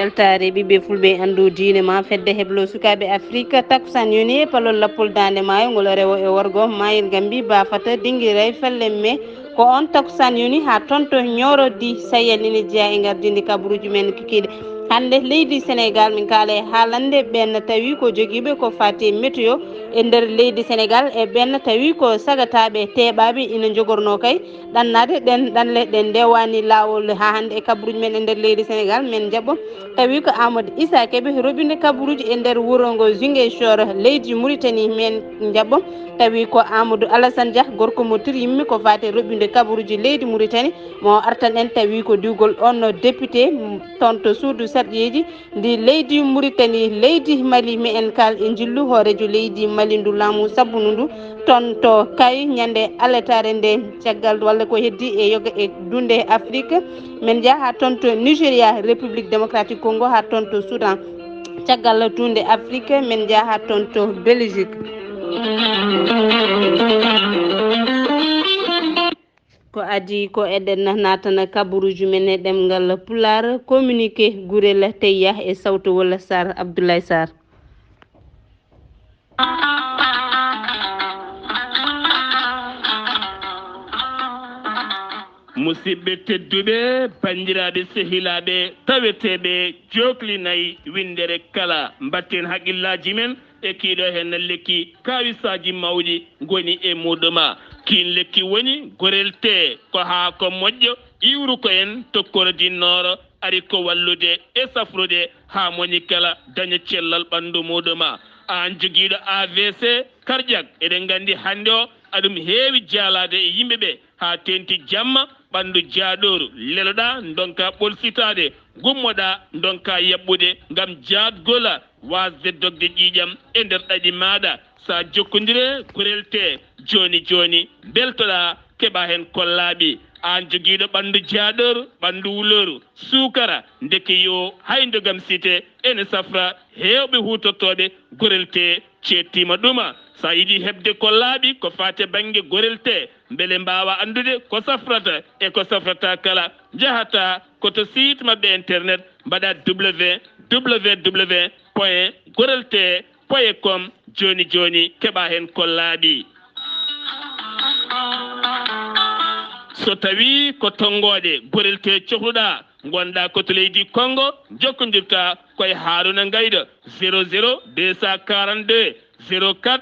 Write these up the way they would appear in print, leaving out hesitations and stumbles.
weltare ɓiɓɓe fulɓe andu diine ma fedde heblo sukaɓe afrique takusan yoni palol lappol dande maayo ngol rewo e worgo mayil gambi bafata dinguiray fellemme ko on takusan yoni ha tonto ñorodi sayel ine jeeya e gardinde kabaruji men kikiɗe hande leydi sénégal min kaala e haalande ɓen tawi ko joguiɓe ko fati météo e nder leydi sénégal e ɓen tawi ko sagataɓe teeɓaɓe ina jogorno kay ɗannade ɗen ɗanle ɗen ndewani lawol ha hande e kabaruji men e nder leydi sénégal min jaɓɓo tawi ko amadou issa keɓe robinde kabaruji e nder wuuro ngo Ziguinchor leydi Mauritanie men jaɓɓo tawi ko amadou alassane dia gorko mo tir yimmi ko fate robinde kabaruji leydi Mauritanie mo artan en tawi ko diwgol on député toon to suudu sarɗeji ndi leydi Mauritanie leydi Mali mi en kal e jillu hoorejo leydi Mali ndu laamu sabbuno ndu toon to kay ñande aletare nde caggal walla ko heddi e yoga e dunde Afrique min jaaha toon to Nigéria République démocratique Congo ha toon to Soudan caggal dunde Afrique min jaaha toon to Belgique ko adi ko eɗen natana kabaruji men e ɗemgal pular communiqué gurel teyya e sawtowol Sar Abdoulaye Sar musidɓe tedduɓe bandiraɓe sehilaɓe taweteɓe joklinayi windere kala mbatten haqqillaji men e kiiɗo hen lekki kawisaji mawɗi goni e muɗuma kin lekki woni gorel te ko ha ko moƴƴo iwru ko en tokkorodinnoro ari ko wallude e safrude ha moni kala daña cellal ɓandu muɗuma an joguiɗo AVC cardiaque eɗen gandi hande o aɗum heewi jaalade e yimɓeɓe ha tenti jamma ɓandu jaaɗoru leloɗa donka ɓolsitade gummoɗa donka yaɓɓude gam jaadgola wasde dogde ƴiƴam e nder ɗaɗi maɗa sa jokkodire gorel te joni joni beltoɗa keɓa hen kollaɓi an joguiɗo ɓandu jaaɗoru ɓandu wuloru sukara deke yo haydogam cité ene safra hewɓe hutortoɓe gorel te cettima ɗuma sa yiiɗi hebde kollaɓi ko fate banggue gorel te beele mbawa andude ko safrata e ko safrata kala jahata koto site mabɓe internet mbaɗa www.gorelte.com joni joni keɓa hen kollaɓi so tawi ko tongoɗe gorel te cohluɗa gonɗa koto leydi Congo jokkodirta koye Haruna Gayda 00 242 04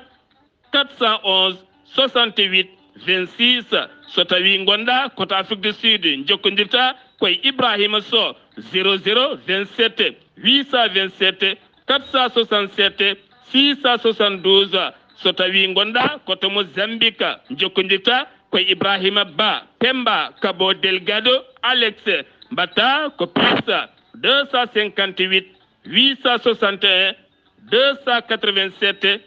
411 68 26 so tawi gonɗa koto Afrique du Sud jokkodirta koye Ibrahima Sow 00 27 827 467 672 so tawi gonɗa koto Mozambique jokkodirta koye Ibrahima Ba Pemba Cabo Delgado Alex mbatta ko plus 258 861 287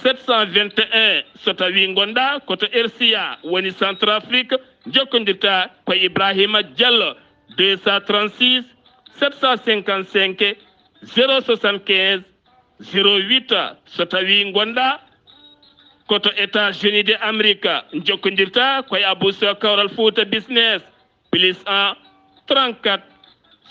721 so tawi gonɗa koto RCA woni Centrafrique jokkodirta koye Ibrahima Diallo 236 755 075 08 so tawi gonɗa koto États-Unis de Amérique jokkodirta koye Abousso Kawral Fouta Business plus 1 34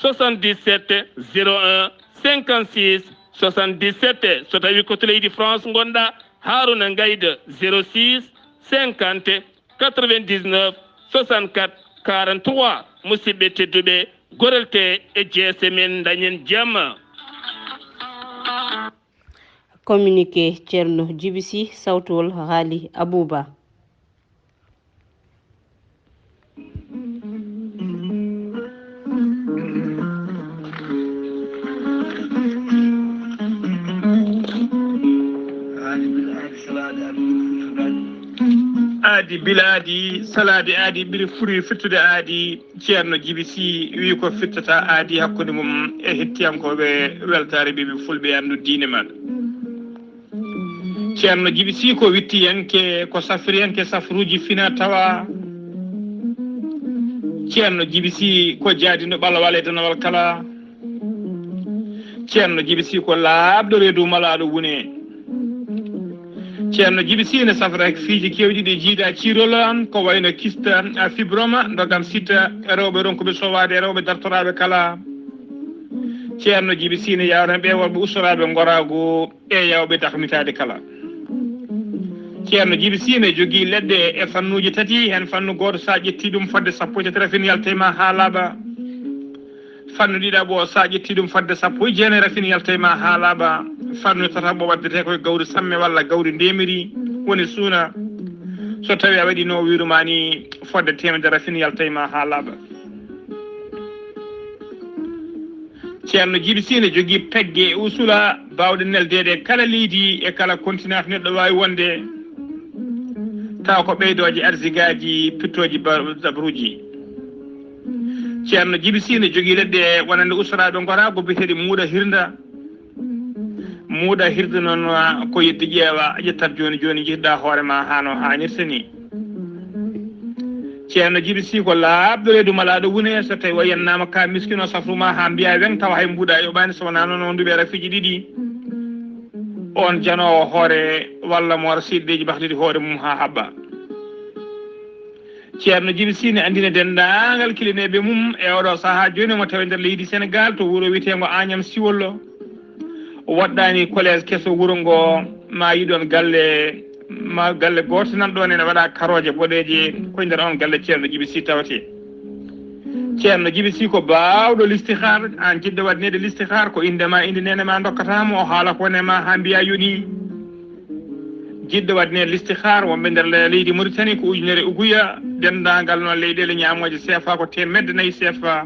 77 01 56 77 so tawi koto leydi France gonɗa Haruna Gayda 06 50 99 64 43 musidɓe tedduɓe gorel te e jeese men dañen jamma communiqué ceerno Djibisi sawtowol Haali Abouba aadi biladi salade aadi ɓiɗa furi fittude aadi ceerno Djibisi wi ko fittata aadi hakkude mum e hettiyankoɓe weltare ɓiɓe fulɓe andu diine maɗa ceerno Djibisi ko witti yanke ko safri yanke safruji fina tawa ceerno Djibisi ko jaadino ɓalawal e danawal kala ceerno Djibisi ko laaɓɗo reedu malaɗo wune ceerno Djibisi ne safra fiiji kewɗi ɗi jiiɗa cirol an ko wayno kista fibroma dogam sitta rewɓe ronkuɓe sowade rewɓe dartoraɓe kala ceerno Djiby Sine yawren ɓe worɓe ustoraɓe gorago e yawɓe tahmitade kala ceerno Djiby Sine jogui leɗɗe e fannuji tati hen fannu goto sa ƴetti ɗum fodde sappo e tati rafin yaltema ha laaɓa fannu ɗiɗaɓo sa ƴetti ɗum fodde sappo e jeenayi rafin yaltema ha laaɓa fannu tataɓo waddete koye gawri samme walla gawri ndemiri woni suuna so tawi a waɗi no wirumani fodde temedere rafin yaltema ha laaɓa ceerno Djiby Sine jogui pegge e usula bawɗe neldede kala leydi e kala continent neɗɗo wawi wonde taw ko ɓeydoje arsigaji pittoji dabruji ceerno Djiby Sine jogui leɗɗe wonande usuraɓe gorago biteɗe muuɗa hirde noon ko yeddi ƴeewa ƴettat joni joni jiɗɗa hoorema hano hannirta ni ceerno Djiby Sy ko laaɓɗo reedu malaɗo wune so tawi wayennama ka miskino safruma ha mbiya weng tawa hay mbuɗa yoɓani so wona noon on nduɓe rafiji ɗiɗi on janowo hoore walla mo wara siɗɗeji bahɗiɗi hoore mum ha habba ceerno Djiby Sy ne andina dendagal kilineɓe mum e oɗo saaha joni mo tawi nder leydi Sénégal to wuuro wiyetego Agnam Siwollo waɗɗani collége kesso wuuro ngo ma yiɗon galle goto nan ɗon ene waɗa karoje boɗeje koye nder on galle ceerno Djiby Sy tawate ceerno Djiby Sy ko bawɗo listihar an jiɗɗo waɗnede listihar ko indema inde nenema dokkatamo o haala ko wonema ha mbiya yoni jiɗɗo waɗnede listihar wonɓe nder leydi Mauritanie ko ujunere uguya dendagal noon leyɗele ñamoje CFA ko temedde nayyi CFA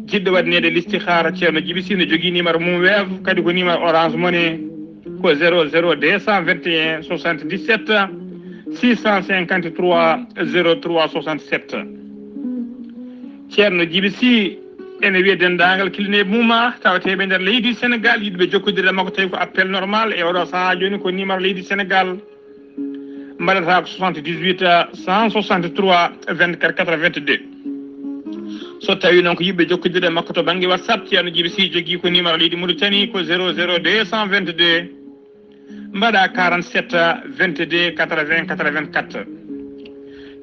jiɗɗo waɗnede listihar ceerno Djiby Sy ne jogui numéro mum weev kadi ko numéro orange money ko 00221 77 653 03 67 ceerno Djiby Sy ene wiya dendagal kilineɓe muma tawateɓe nder leydi Sénégal yiɗɓe jokkodirde makko tawi ko appel normal e oɗo saaha joni ko numéro leydi Sénégal mbaɗata ko 78 163 24 82 so tawi noon ko yiɓɓe jokkodirde makko to banggue WhatsApp ceerno Djiby Sy jogui ko numéro leydi Mauritanie ko 00222 mbaɗa 47 22 80 84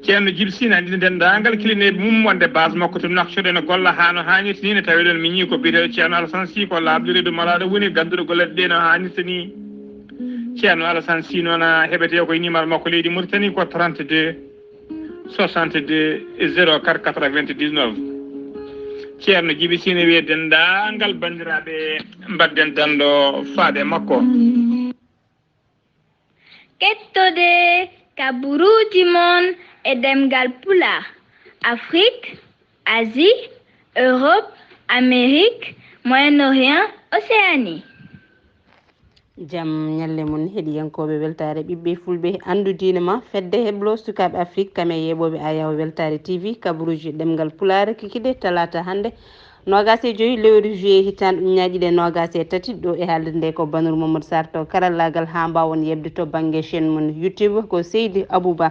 ceerno Djiby Sy ne andina dendagal kilineɓe mum wonde base makko to naktude ne golla ha no hannirta ni ne tawi ɗon miñi ko biyeteɗo ceerno Alassane Sy ko laaɓɗo reedu malaɗo woni gadduɗo golleɗe ɗe no hannirta ni ceerno Alassane Sy noon heɓete koye numéro makko leydi Mauritanie ko 32 62 04 99 ceerno Djiby Sy ne wiye dendagal bandiraɓe mbadden dando faade makko kettode kaburuji mon e demgal pulaar Afrique, Asie, Europe, Amérique, Moyen-Orient, Océanie. jam ñalle mon heɗiyankoɓe weltare ɓiɓɓe fulɓe andu diine ma fedde heblo sukaɓe Afrique kame yeɓoɓe ayaw weltare TV kabaruji ɗemgal pulaar kikiɗe talata hande nogas e joyi lewru juillet hitande uñaji ɗe nogas e tati ɗo e haalde nde ko Bannour Mamadou Sarr to karallagal ha mbawon yebde to banggue chaîne mon YouTube ko Seydi Abouba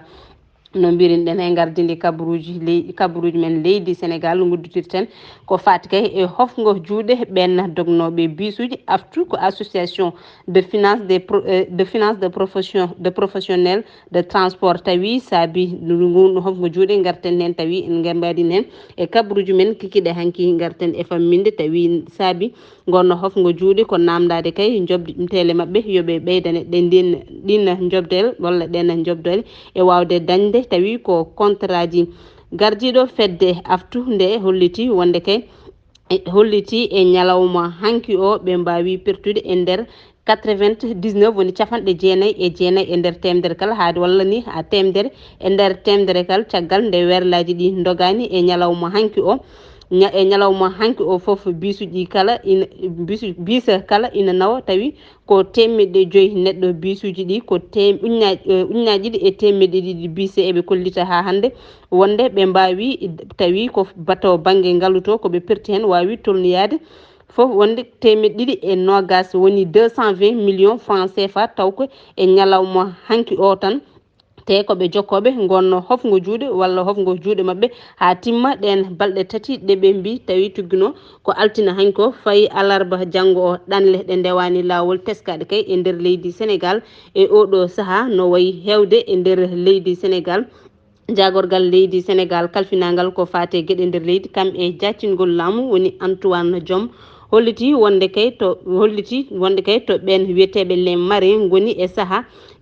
no mbirinɗen e gardidi kabaruji men leydi Sénégal gudditirten ko fati kay e hofgo juuɗe ɓen dognoɓe bisuji aftu ko association de finance de professionnel de transport tawi saabi ngunɗo hofgo juuɗe garten hen tawi en gambadin hen e kabaruji men kikiɗe hanki garten e famminde tawi saabi gonno hofgo juuɗe ko namdade kay jobde tele mabɓe yooɓe ɓeydane ɗe ɗin jobdel walla ɗen jobdele e wawde dañde tawi ko contrat ji gardiɗo fedde aftu nde holliti wonde kay holliti e ñalawma hanki o ɓe mbawi pertude e nder 99 woni capanɗe jeenayyi e jeenayyi e nder temedere kala haade walla ni ha temedere e nder temedere kala caggal nde werlaji ɗi dogani e ñalawma hanki o e ñalawma hanki o foof bisuji kala ina bisa kala ina nawa tawi ko temedde joyyi neɗɗo bisuji ɗi ko uñaji ɗi e temedde ɗiɗi bise eɓe kollita ha hande wonde ɓe mbawi tawi ko bato banggue ngaluto koɓe perti hen wawi tolnoyade foof wonde temedde ɗiɗi e nogas woni 220 millions francs CFA tawko e ñalawma hanki o tan te koɓe jokkoɓe gonno hofgo juuɗe walla hofgo juuɗe mabɓe ha timma ɗen balɗe tati ɗeɓe mbi tawi tuggino ko altina hanki ko fayi alarba janggo o ɗanle ɗe ndewani lawol teskaɗe kay e nder leydi Sénégal e oɗo saaha no wayi hewde e nder leydi Sénégal jagorgal leydi Sénégal kalfinagal ko fate gueɗe nder leydi kam e jaccingol laamu woni Antoine Diome holliti wonde kay to ben wieteɓe les marins goni e saaha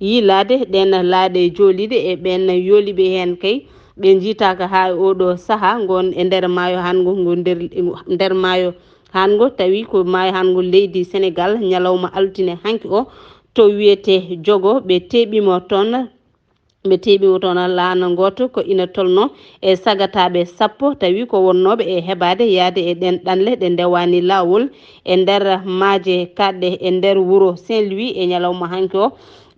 yiilade ɗen laaɗe jooliɗe e ɓen yooliɓe hen kay ɓe jiitaka ha oɗo saaha gon e nder maayo hango ngo nder maayo hango tawi ko maayo hango leydi Sénégal ñalawma altine hanki o to wiyete jogo ɓe teeɓimo toon laana goto ko ina tolno e sagataɓe sappo tawi ko wonnoɓe e heɓade yaade e ɗen ɗanle ɗe ndewani lawol e nder maaje kaɗɗe e nder wuuro Saint-Louis e ñalawma hanki o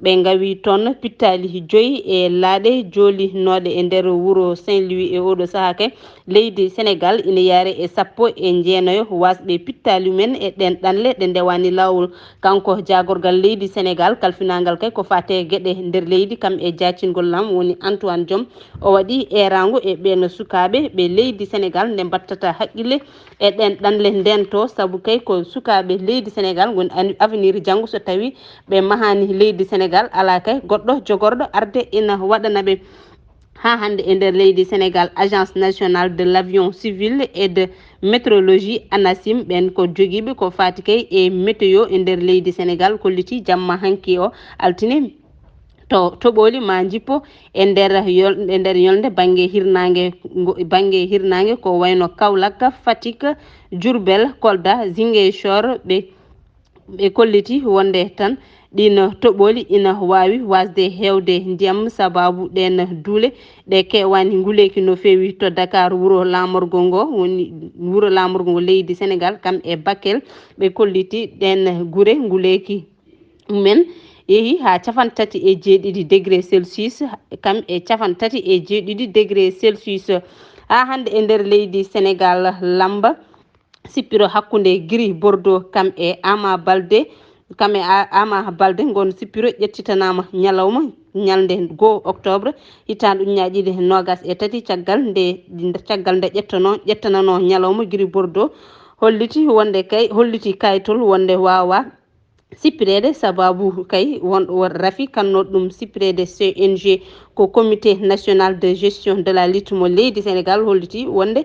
ɓe gawi toon pittali 5 e laaɗe joolinoɗe e nder wuuro Saint-Louis e oɗo saaha kay leydi Sénégal ina yaare e 19 wasɓe pittali men e ɗen ɗanle ɗe ndewani lawol kanko jagorgal leydi Sénégal kalfinagal kay ko fate gueɗe nder leydi kam e jacingol lam woni Antoine Diome o waɗi erango e ɓen sukaɓe ɓe leydi Sénégal nde battata haqqille e ɗen ɗanle nden to saabu kay ko sukaɓe leydi Sénégal woni avenir janggo so tawi ɓe mahani leydi Sénégal ala kay goɗɗo jogorɗo arde ina waɗanaɓe ha hande e nder leydi Sénégal agence nationale de l'avion civil et de météorologie ANACIM ɓen ko joguiɓe ko fati kay e météo e nder leydi Sénégal kolliti jamma hanki o altine to toɓoli ma jippo e nder yolde banggue hirnangue ko wayno Kaolack Fatick Diourbel Kolda Ziguinchor ɓe kolliti wonde tan ɗin toɓoli ina wawi wasde hewde ndiyam sababu ɗen duule ɗe kewani nguleki no fewi to Dakar wuuro lamorgo ngo woni wuuro lamorgo ngo leydi Sénégal kam e Bakel ɓe kolliti ɗen guure nguleki men yeehi ha 37 degré Celsius kam e 37 degré Celsius ha hande e nder leydi Sénégal lamba sippiro hakkude Gris Bordeaux kam e Ama Baldé gon sippiro ƴettitanama ñalawma ñalde 2 octobre hitande ujunaje 23 caggal nde ƴettanano ñalawma Gris Bordeaux holliti kaytol wonde wawa sippirede sababu kay won rafi kanno ɗum sippirede CNG ko comité national de gestion de la lutte mo leydi Sénégal holliti wonde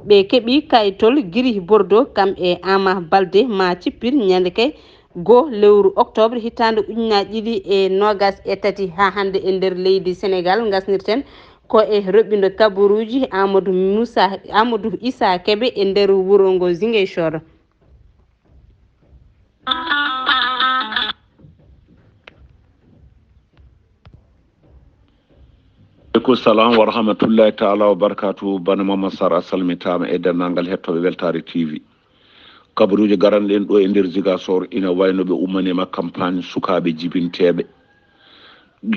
ɓe keeɓi kaytol Gris Bordeaux kam e Ama Baldé ma cippir ñande kay 2 lewru octobre hitande ujunaje 2023 ha hande e nder leydi Sénégal gasnirten ko e roɓɓindo kabaruji Amadou Issa Kébé e nder wuuro ngo Ziguinchor. aleykum salam wa rahmatullahi taala wa barakatuhu bana Mamad Sarr a salmitama e dennangal hettoɓe Weltare TV kabaruji garanɗen ɗo e nder Ziguinchor ina wayno ɓe ummanima campagne sukaɓe jibinteɓe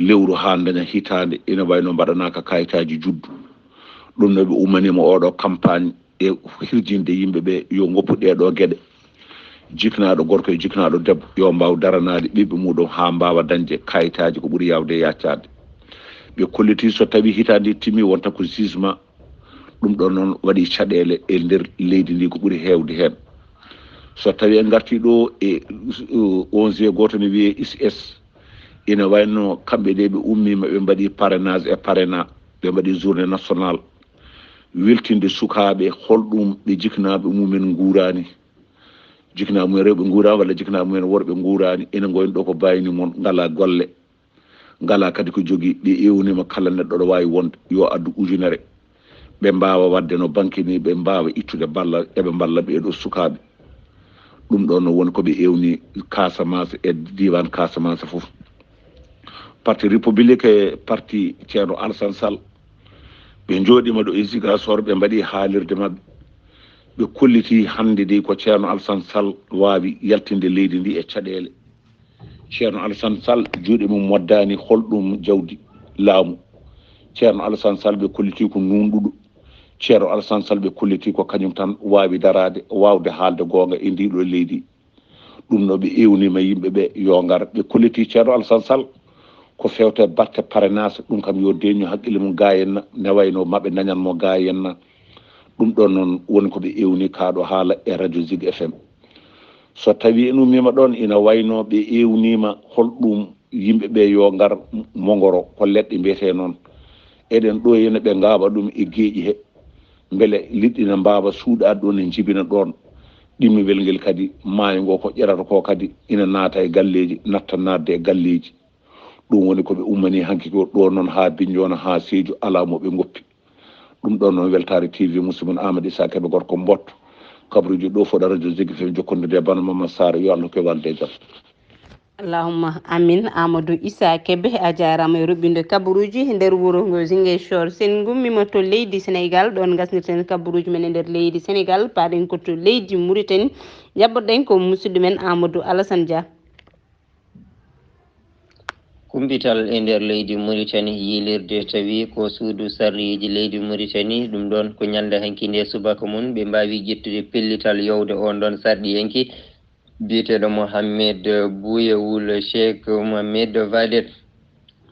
lewru ha daña hitande ina wayno mbaɗanaka kayitaji juddu ɗum no ɓe ummanima oɗo campagne e hirjinde yimɓeɓe yo goppu ɗeɗo gueɗe jiknaɗo gorko e jiknaɗo debbo yo mbaw daranade ɓiɓɓe muɗum ha mbawa dañde kayitaji ko ɓuuri yawde yaccade ɓe kolliti so tawi hitande timmi wonta ko jugement ɗum ɗon noon waɗi caɗele e nder leydi ndi ko ɓuuri hewde hen so tawi en garti ɗo e 11 goto ne wiye ICS ina wayno kamɓe ɗe ɓe ummima ɓe mbaɗi parrainage e parrainat ɓe mbaɗi journée nationale weltinde sukaɓe holɗum ɓe jiknaɓe mumen guurani jiknaɓe mumen rewɓe guurani walla jiknaɓe mumen worɓe guurani ina goyno ɗo ko bayni moon ngala golle ngala kadi ko jogui ɓe ewnima kala neɗɗo ɗo wawi wonde yo addu ujunere ɓe mbawa wadde no banque ni ɓe mbawa ittude balla eɓe balla ɓeɗo sukaɓe ɗum ɗon no woni koɓe ewni Casamance e diwan Casamance foof parti république e parti ceerno Alassane Sall ɓe jooɗima ɗo e Ziguinchor ɓe mbaɗi haalirde mabɓe ɓe kolliti hande de ko ceerno Alassane Sall wawi yaltinde leydi ndi e caɗele ceerno Alassane Sall juuɗe mum moddani holɗum jawdi laamu ceerno Alassane Sall ɓe kolliti ko nunɗuɗo ceerno Alassane Sall ɓe kolliti ko kañum tan wawi darade wawde haalde gonga e ndiɗo leydi ɗum no ɓe ewnima yimɓeɓe yo ngar ɓe kolliti ceerno Alassane Sall ko fewte batte parrainage ɗum kam yo deño haqqille mum ga henna ne wayno maɓe dañanmo ga henna ɗum ɗon noon woni koɓe ewni kaɗo haala e radio Zig FM so tawi en ummima ɗon ina wayno ɓe ewnima holɗum yimɓeɓe yo ngar mogoro ko leɗɗe mbiyete noon eɗen ɗo henne ɓe gawa ɗum e gueeƴi he beele liɗɗi ne mbawa suuɗade ɗon e jibina ɗon ɗimmibel ngel kadi maayo ngo ko ƴerata ko kadi ina naata e galleji natta nadde e galleji ɗum woni koɓe ummani hanki ko ɗo noon ha Bignona ha Sédhiou ala mo ɓe goppi ɗum ɗon noon Weltare TV musidmen Amadou Issa Keɓe gorko mbotto kabaruji ɗo foɗa radio Zik FM jokkondirde bana Mamadou Sara yo Allah ko walde jaam. Allahumma amin. Amadou Issa Kebe a jarama e ruɓɓinde kabaruji nder wuuro ngo Ziguinchor. Sen gummima to leydi Sénégal ɗon gasnirten kabaruji men e nder leydi Sénégal paɗen ko to leydi Mauritanie jabboɗen ko musidɗo men Amadou Alassane Dia. kumbital e nder leydi Mauritanie yilirde tawi ko suudu sarriji leydi Mauritanie ɗum ɗon ko ñande hanki nde subaka mum ɓe mbawi ƴettude pellital yowde on ɗon sarɗi yanki biyeteɗo Mohamed Bouyewul Cheikh Mohamed Vadet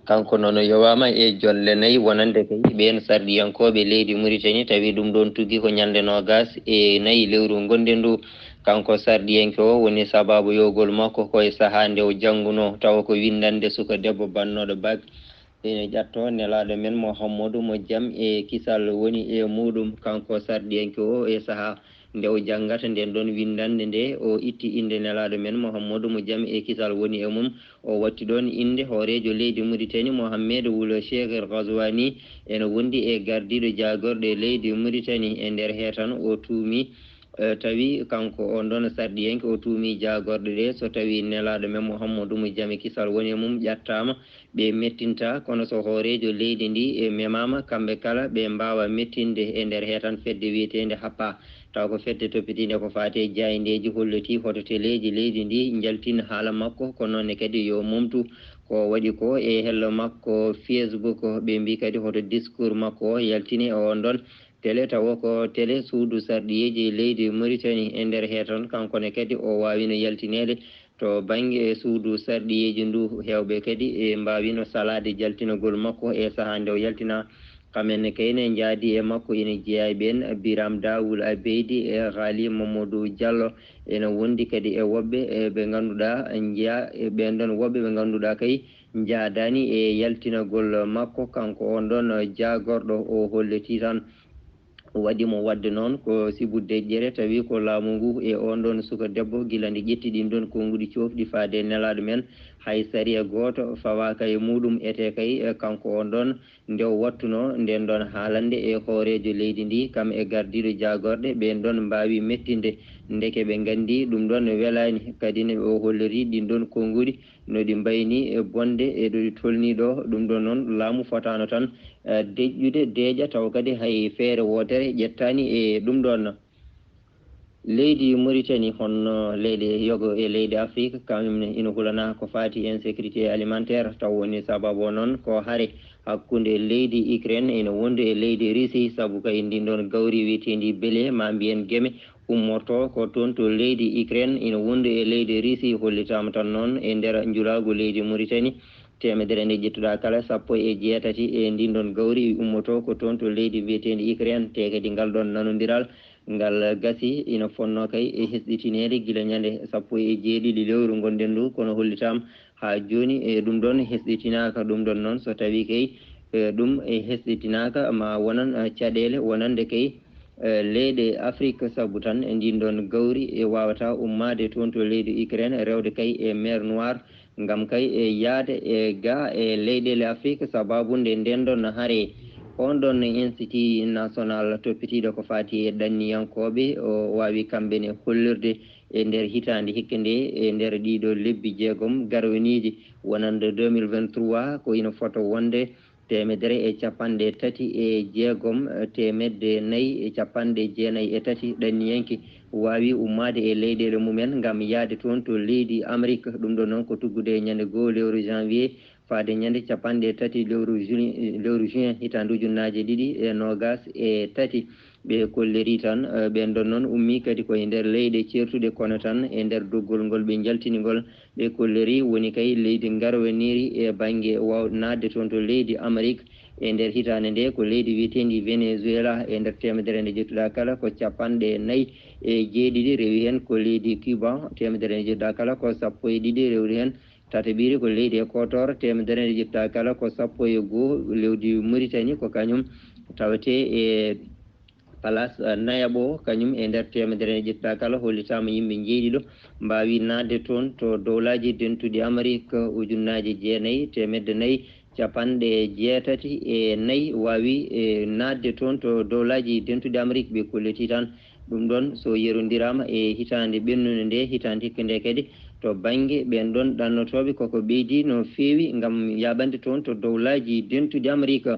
kanko noon yowama e jolle nayyi wonande kay ɓen sarɗiyankoɓe leydi Mauritanie tawi ɗum ɗon tugui ko ñande nogas e nayyi lewru gonɗen ndu kanko sarɗiyanke o woni sababu yowgol makko koye saaha nde o jangguno tawa ko windande suka debbo bannoɗo bac ene ƴatto nelaɗo men Mouhamadou mo jaam e kisal woni e muɗum kanko sarɗiyanke o e saaha nde o janggata nden ɗon windande nde o itti inde nelaɗo men Mouhamadou mo jaam e kisal woni e mum o watti ɗon inde hoorejo leydi Mauritanie Mohamed Wul Cheikh El Ghazouani ene wondi e gardiɗo jagorɗo leydi Mauritanie e nder hetan o tuumi tawi kanko on ɗon sarɗiyanke o tuumi jagorɗo ɗe so tawi nelaɗo men Mouhamadou mo jaam e kisal woni e mum ƴattama ɓe mettinta kono so hoorejo leydi ndi e memama kamɓe kala ɓe mbawa mettinde e nder hetan fedde wiyetede happa taw ko fedde toppitinde ko fate jaydeji holliti hoto teleji leydi ndi jaltina haala makko ko noonne kadi yo mumtu ko waɗi ko e hello makko Facebook ɓe mbi kadi hoto discours makko o yaltini e on ɗon télé tawa ko télé suudu sarɗiyeji leydi Mauritanie e nder heton kankone kadi o wawino yaltinede to banggue suudu sarɗiyeji ndu hewɓe kadi e mbawino salade jaltinogol makko e saaha nde o yaltina kamenne kayne jaadi e makko ene jeeya ɓen Biram Dawul Abeydi e Ghali Mamadou Diallo ene wondi kadi e woɓɓe ɓe ganduɗa jeeya ɓen ɗon woɓɓe ɓe ganduɗa kay jaadani e yaltinagol makko kanko on ɗon jagorɗo o holliti tan waɗimo wadde noon ko sibudde ƴere tawi ko laamu ngu e on ɗon suka debbo gila nde ƴetti ɗin ɗon konguɗi cofɗi faade nelaɗo men hay sariya goto fawa kay muɗum ete kay kanko on ɗon nde o wattuno nden ɗon haalande e hoorejo leydi ndi kam e gardiɗo jagorɗe ɓen ɗon mbawi mettinde ndeke ɓe gandi ɗum ɗon welani kadi ne o holliri ɗin ɗon konguɗi noɗi mbayni e bonde e ɗoɗi tolni ɗo ɗum ɗon noon laamu fotano tan deƴƴude deeƴa taw kadi hay feere wootere ƴettani e ɗum ɗon leydi Mauritanie honno leydi yogo e leydi Afrique kamne ina hulana ko fati insécurité alimentaire taw woni sababu noon ko haare hakkude leydi Ukraine ina wondi e leydi Russie saabu kay ndin ɗon gawri wiyetendi beele ma mbiyen gueme ummorto ko toon to leydi Ukraine ina wondi e leydi Russie hollitama tan noon e nder julago leydi Mauritanie temedere nde ƴettuɗa kala 17 e ndin ɗon gawri ummoto ko toon to leydi wiyetendi Ukraine te kadi ngal ɗon nanodiral ngal gasi ina fonno kay e hesɗitinede guila ñande 17 lewru gonɗen ndu kono hollitama ha joni e ɗum ɗon hesɗitinaka ɗum ɗon noon so tawi kay ɗum e hesɗitinaka ma wonan caɗele wonande kay leyɗe Afrique saabu tan e ndin ɗon gawri e wawata ummade toon to leydi Ukraine rewde kay e mer Noire ngam kay e yaade e ga e leyɗele Afrique sababude nden ɗon haare on ɗon institut national toppitiɗo ko fati e ɗanniyankoɓe o wawi kamɓene hollirde e nder hitande hikka nde e nder ɗiɗo lebbi jeegom garwaniji wonande 2023 ko ina foto wonde 330 temedde nayyi e 93 ɗanniyanke wawi ummade e leyɗele mumen ngam yaade toon to leydi Amérique ɗum ɗo noon ko tuggude ñande goo lewru janvier faade ñande 30 lewru juin hitande ujunnaje 2023 ɓe kolleri tan ɓen ɗon noon ummi kadi koye nder leyɗe certuɗe kono tan e nder doggol ngol ɓe jaltinigol ɓe kolleri woni kay leydi garwaniri e banggue nadde toon to leydi Amérique e nder hitande nde ko leydi wiyetendi Venezuela e nder temedere nde ƴettuɗa kala ko 54 rewi hen ko leydi Cuba temedere nde ƴettuɗa kala ko 12 rewri hen tataɓiri ko leydi Équateur temedere nde ƴettuɗa kala ko 11 lewdi Mauritanie ko kañum tawete e place Nayabo kañum e nder temedere ƴetta kala hollitama yimɓe jeeɗi ɗo mbawi nadde toon to dowlaji dentuɗi Amérique ujunnaji 9 temedde 4 capanɗe 64 wawi nadde toon to dowlaji dentuɗi Amérique ɓe kolliti tan ɗum ɗon so yerodirama e hitande ɓennude nde hitande hikka nde kadi to banggue ɓen ɗon ɗannotoɓe koko ɓeydi no fewi gam yaɓande toon to dowlaji dentuɗi Amérique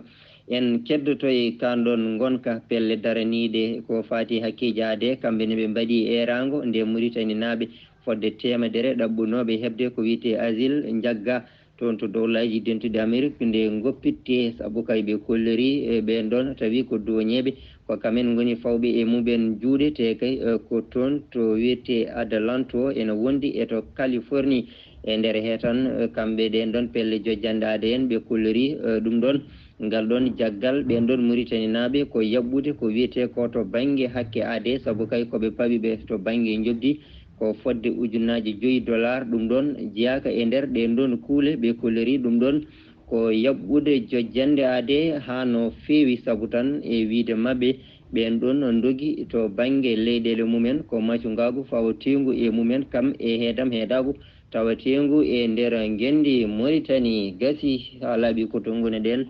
en keddoto e kanɗon gonka pelle daraniɗe ko fati hakkeji aade kamɓe ne ɓe mbaɗi erago nde Mauritanie naaɓe fodde temedere ɗaɓɓunoɓe hebde ko wiyete asile jagga toon to dowlaji dentuɗi Amérique nde goppitte saabu kay ɓe kollori e ɓen ɗon tawi ko doñeɓe ko kamen goni fawɓe e mumen juuɗe te kay ko toon to wiyete Adelanto ene wondi e to Californie e nder he tan kamɓe ɗen ɗon pelle jojjande ade en ɓe kollori ɗum ɗon ngal ɗon jaggal ɓen ɗon Mauritanie naaɓe ko yaɓɓude ko wiyete ko to banggue hakke aade saabu kay koɓe pawi ɓe to banggue jobdi ko fodde ujunnaji $5 ɗum ɗon jeyaka e nder ɗen ɗon kuule ɓe kollori ɗum ɗon ko yaɓɓude jojjande aade ha no fewi saabu tan e wiide mabɓe ɓen ɗon dogi to banggue leyɗele mumen ko maccugagu fawatengu e mumen kam e heedam heedagu tawatengu e nder gendi Mauritanie gasi ha laaɓi ko tongone ɗen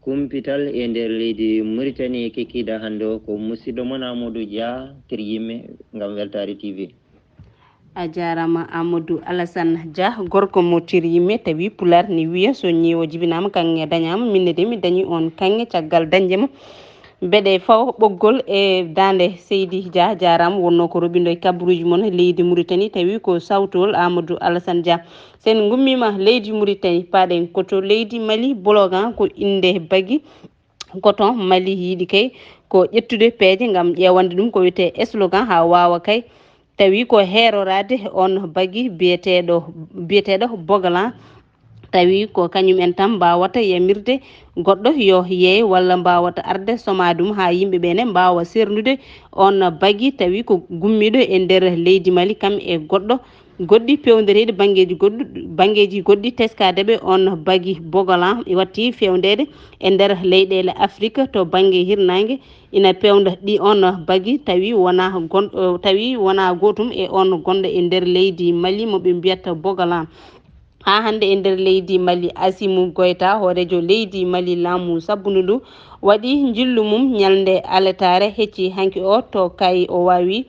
kumpital e nder leydi Mauritanie kekkiɗa hande o ko musidɗo moon Amadou Dia Tiryimme gam Weltare TV. a jarama Amadou Alassane Dia gorko mo Tiryimme tawi pular ni wiya so ñiwo jibinama kanŋe dañama minne de mi dañi on kanŋe caggal dañdema beɗe faw ɓoggol e dande Seydi Dia jarama wonno ko roɓindo e kabruji moon leydi Mauritanie tawi ko sawtol Amadou Alassane Dia sen gummima leydi Mauritanie paɗen koto leydi Mali blogan ko inde bagui coton Mali yiiɗi kay ko ƴettude peeje gam ƴewande ɗum ko wiyete slogan ha wawa kay tawi ko herorade on bagui biyeteɗo Bogalan tawi ko kañum en tan mbawata yamirde goɗɗo yo yeey walla mbawata arde somadum ha yimɓeɓene mbawa sernude on bagui tawi ko gummiɗo e nder leydi Mali kam e goɗɗo goɗɗi pewdereɗi banggueji goɗɗi teskadeɓe on bagui Bogalan watti fewdede e nder leyɗele Afrique to banggue hirnangue ina pewda ɗi on bagui tawi wona gotum e on gonɗo e nder leydi Mali moɓe mbiyata Bogalan ha hande e nder leydi Mali Assimi Goïta horejo leydi Mali laamu sabbundu ndu waɗi jillu mum ñalde aletare hecci hanki o to kay o wawi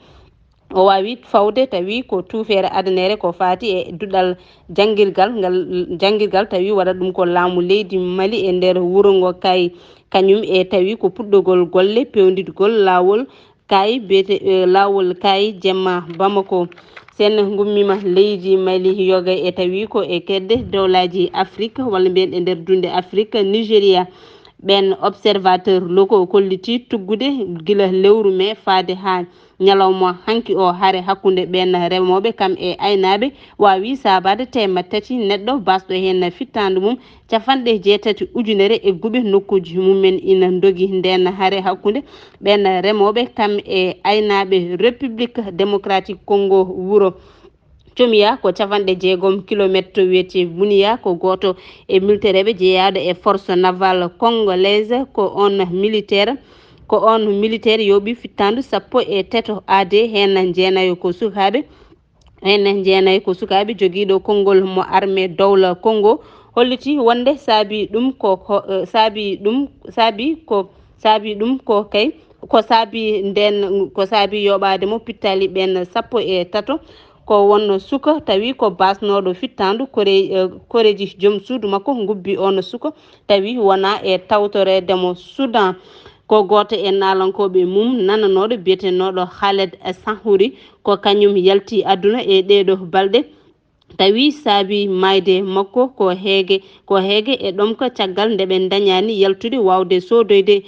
fawde tawi ko tuufere adanere ko fati e duɗal jangguirgal tawi waɗat ɗum ko laamu leydi Mali e nder wuuro ngo kay kañum e tawi ko puɗɗogol golle pewdidgol lawol kay jemma Bamako sen gummima leydi Mali yoga e tawi ko e kedde dowlaji Afrique walla mbiyen e nder dunde Afrique Nigéria ɓen observateur locaux kolliti tuggude guila lewru mai faade ha ñalawma hanki o haare hakkude ɓen remoɓe kam e aynaɓe wawi sabade 300 neɗɗo basɗo hen fittandu mum 80 ujunere e guuɓe nokkuji mumen ina dogui nden haare hakkude ɓen remoɓe kam e aynaɓe République démocratique Congo wuuro Comiya ko 60 kilométre to wiyete Bunia ko goto e militaire ɓe jeeyaɗo e force navale congolaise ko on militaire yooɓi fittandu 13 AD hen jeenayo ko sukaɓe joguiɗo konngol mo armé dowla Congo holliti wonde saabi ɗum ko saabi yoɓade mo pittali ɓen 13 ko wonno suka tawi ko basnoɗo fittandu koreji joom suudu makko gubbi on suka tawi wona e tawtoredemo Soudan ko goto e nalankoɓe mum nananoɗo biyetenoɗo Khaled Sanhouri ko kañum yalti aduna e ɗeɗo balɗe tawi saabi mayde makko ko heege e ɗom ko caggal ndeɓe dañani yaltude wawde sodoyde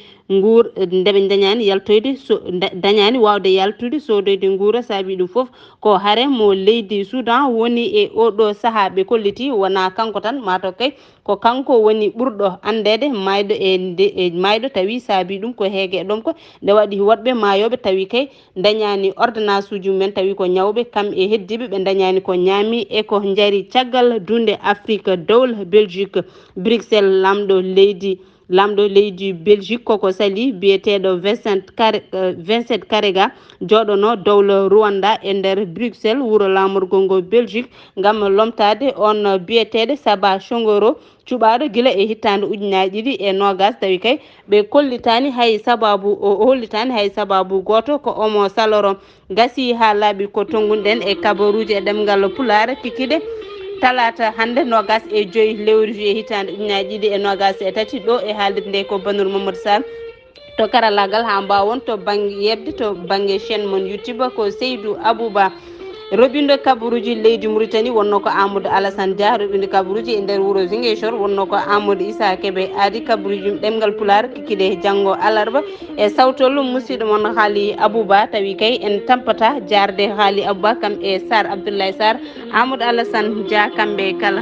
dañani wawde yaltude sodoyde guura saabi ɗum foof ko haare mo leydi Soudan woni e oɗo saaha ɓe kolliti wona kanko tan mato kay ko kanko woni ɓurɗo andede mayɗo e mayɗo tawi saabi ɗum ko heege e ɗom ko nde waɗi woɗɓe mayoɓe tawi kay dañani ordonnance uji mumen tawi ko ñawɓe kam e heddiɓe ɓe dañani ko ñaami e ko jaari caggal dunde Afrique dowla Belgique Bruxelles lamɗo lamɗo leydi Belgique koko sali biyeteɗo Vincent Karega joɗono dowlo Rwanda e nder Bruxelles wuro lamorgo ngo Belgique ngam lomtade on biyeteɗo Saba Chongoro cuɓaɗo gila e hittande ujunaji ɗiɗi e nogas tawi kay ɓe kollitani hay sababu o hollitani hay sababu goto ko omo saloro gasi ha laaɓi ko tonguɗen e kabaruji e ɗemgal Pulaar kikiɗe talata hande nogas e joyi lewru juillet hitande ujunaji ɗiɗi e nogas e tati ɗo e haalirde nde ko Bannour Mamadou Sall to karallagal ha mbawon to banggue yebde to banggue chaîne mon YouTube ko Seydou Abouba roɓindo kabaruji leydi Mauritanie wonno ko Amadou Alassane Dia roɓindo kabaruji e nder wuuro Ziguinchor wonno ko Amadou Issa Kébé aadi kabaruji ɗemgal Pulaar kikiɗe janggo alarba e sawtol musidɗo mon haali Abouba tawi kay en tampata jarde haali Abouba kam e Sar Abdoulaye Sar Amadou Alassane Dia kamɓe kala